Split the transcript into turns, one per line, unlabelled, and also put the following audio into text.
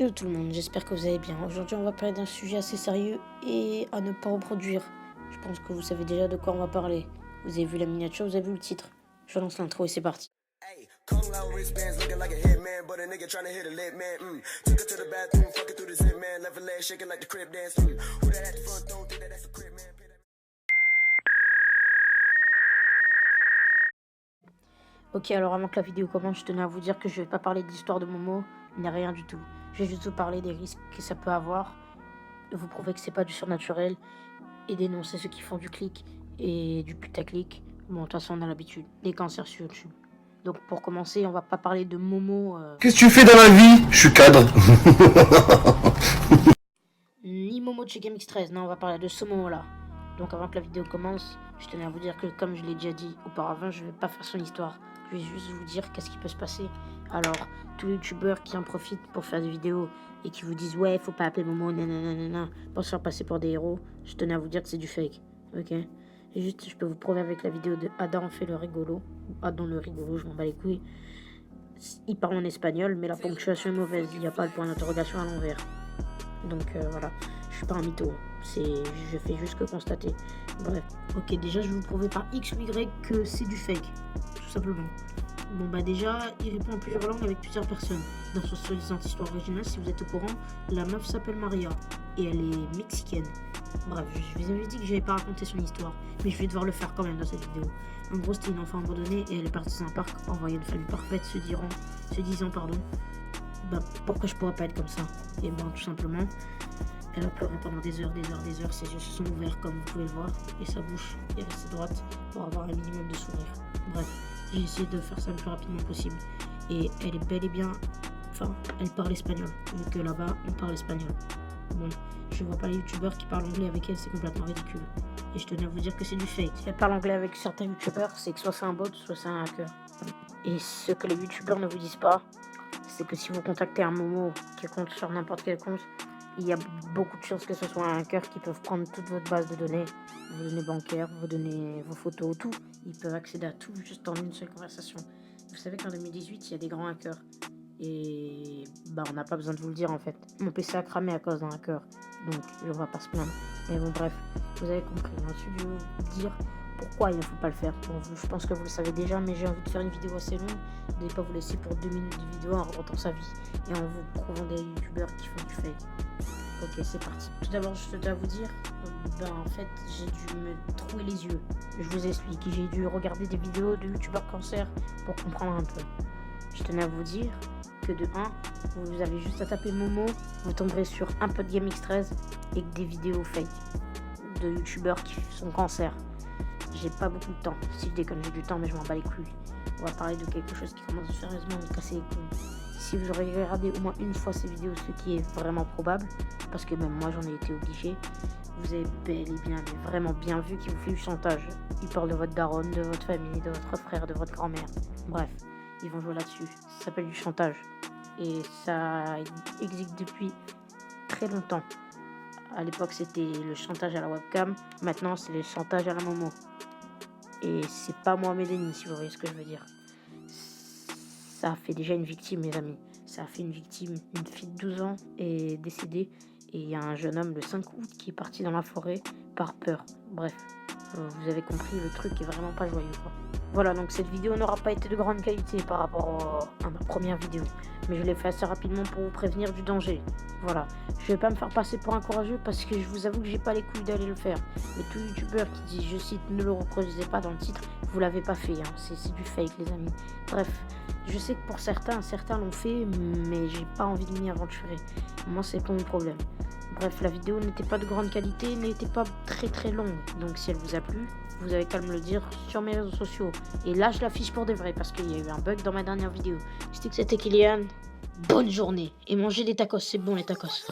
Hello tout le monde, j'espère que vous allez bien. Aujourd'hui, on va parler d'un sujet assez sérieux et à ne pas reproduire. Je pense que vous savez déjà de quoi on va parler. Vous avez vu la miniature, vous avez vu le titre. Je lance l'intro et c'est parti.
Hey, Kung Lao wristbands looking like a hitman, but a nigga tryna hit a lit man. Took her to the bathroom, fucking through the zip man, left her leg shaking like the crib dance. Who that at the front door? Think that that's a crib man.
Ok, alors avant que la vidéo commence, je tenais à vous dire que je vais pas parler de l'histoire de Momo, ni rien du tout. Je vais juste vous parler des risques que ça peut avoir, de vous prouver que c'est pas du surnaturel, et dénoncer ceux qui font du clic et du putaclic. Bon, de toute façon, on a l'habitude, des cancers sur YouTube. Donc pour commencer, on va pas parler de Momo.
Qu'est-ce que tu fais dans la vie? Je suis cadre.
Ni Momo de chez GameX13, non, on va parler de ce Momo-là. Donc avant que la vidéo commence, je tenais à vous dire que comme je l'ai déjà dit auparavant, je vais pas faire son histoire. Je vais juste vous dire qu'est-ce qui peut se passer. Alors, tous les youtubeurs qui en profitent pour faire des vidéos et qui vous disent ouais, faut pas appeler Momo, nanana, pour se faire passer pour des héros, je tenais à vous dire que c'est du fake, ok? Et juste, je peux vous prouver avec la vidéo de Adam fait le rigolo, ou Adam le rigolo, je m'en bats les couilles. Il parle en espagnol, mais la ponctuation est mauvaise, il n'y a pas le point d'interrogation à l'envers. Donc voilà, je suis pas un mytho, je fais juste que constater. Bref, ok, déjà je vais vous prouver par X ou Y que c'est du fake, tout simplement. Bon bah déjà, il répond en plusieurs langues avec plusieurs personnes. Dans son soi-disant histoire originale, si vous êtes au courant, la meuf s'appelle Maria et elle est mexicaine. Bref, je vous avais dit que j'avais pas raconté son histoire, mais je vais devoir le faire quand même dans cette vidéo. En gros, c'était une enfant abandonnée et elle est partie dans un parc envoyée une famille parfaite, se disant bah pourquoi je pourrais pas être comme ça. Et bon, tout simplement, elle a pleuré pendant des heures, ses yeux se sont ouverts comme vous pouvez le voir, et sa bouche est restée droite pour avoir un minimum de sourire. Bref, j'ai essayé de faire ça le plus rapidement possible. Et elle est bel et bien, enfin, elle parle espagnol, vu que là-bas, on parle espagnol. Bon, je vois pas les youtubeurs qui parlent anglais avec elle, c'est complètement ridicule. Et je tenais à vous dire que c'est du fake. Si elle parle anglais avec certains youtubeurs, c'est que soit c'est un bot, soit c'est un hacker. Et ce que les youtubeurs ne vous disent pas, c'est que si vous contactez un Momo qui compte sur n'importe quel compte, il y a beaucoup de chances que ce soit un hacker qui peut prendre toute votre base de données, vos données bancaires, vos données, vos photos, tout. Ils peuvent accéder à tout juste en une seule conversation. Vous savez qu'en 2018, il y a des grands hackers. Et bah on n'a pas besoin de vous le dire en fait. Mon PC a cramé à cause d'un hacker. Donc on va pas se plaindre. Mais bon bref, vous avez compris. Ensuite je vais vous dire pourquoi il ne faut pas le faire. Bon, je pense que vous le savez déjà, mais j'ai envie de faire une vidéo assez longue. Ne pas vous laisser pour 2 minutes de vidéo en racontant sa vie et en vous prouvant des youtubeurs qui font du fake. Ok, c'est parti. Tout d'abord, je dois vous dire, en fait, j'ai dû me trouer les yeux. Je vous explique. J'ai dû regarder des vidéos de youtubeurs cancer pour comprendre un peu. Je tenais à vous dire que de 1, vous avez juste à taper Momo, vous tomberez sur un peu de GameX13 et des vidéos fake de youtubeurs qui sont cancer. J'ai pas beaucoup de temps. Si je déconne, j'ai du temps, mais je m'en bats les couilles. On va parler de quelque chose qui commence sérieusement à me casser les couilles. Si vous aurez regardé au moins une fois ces vidéos, ce qui est vraiment probable, parce que même moi j'en ai été obligé, vous avez bel et bien, mais vraiment bien vu qu'il vous fait du chantage. Il parle de votre daronne, de votre famille, de votre frère, de votre grand-mère. Bref, ils vont jouer là-dessus. Ça s'appelle du chantage. Et ça existe depuis très longtemps. À l'époque, c'était le chantage à la webcam. Maintenant, c'est le chantage à la Momo. Et c'est pas Mohamed Eni, si vous voyez ce que je veux dire. Ça a fait déjà une victime, mes amis. Ça a fait une victime. Une fille de 12 ans est décédée. Et il y a un jeune homme le 5 août qui est parti dans la forêt par peur. Bref, vous avez compris, le truc est vraiment pas joyeux, quoi. Voilà, donc cette vidéo n'aura pas été de grande qualité par rapport à ma première vidéo. Mais je l'ai fait assez rapidement pour vous prévenir du danger. Voilà, je vais pas me faire passer pour un courageux parce que je vous avoue que j'ai pas les couilles d'aller le faire. Mais tout youtubeur qui dit, je cite, ne le reproduisez pas dans le titre, vous l'avez pas fait, hein. C'est du fake, les amis. Bref, je sais que pour certains l'ont fait, mais j'ai pas envie de m'y aventurer. Moi, c'est pas mon problème. Bref, la vidéo n'était pas de grande qualité, n'était pas très longue. Donc si elle vous a plu, vous avez qu'à me le dire sur mes réseaux sociaux. Et là, je l'affiche pour de vrai parce qu'il y a eu un bug dans ma dernière vidéo. C'était Kylian. Bonne journée et mangez des tacos, c'est bon les tacos.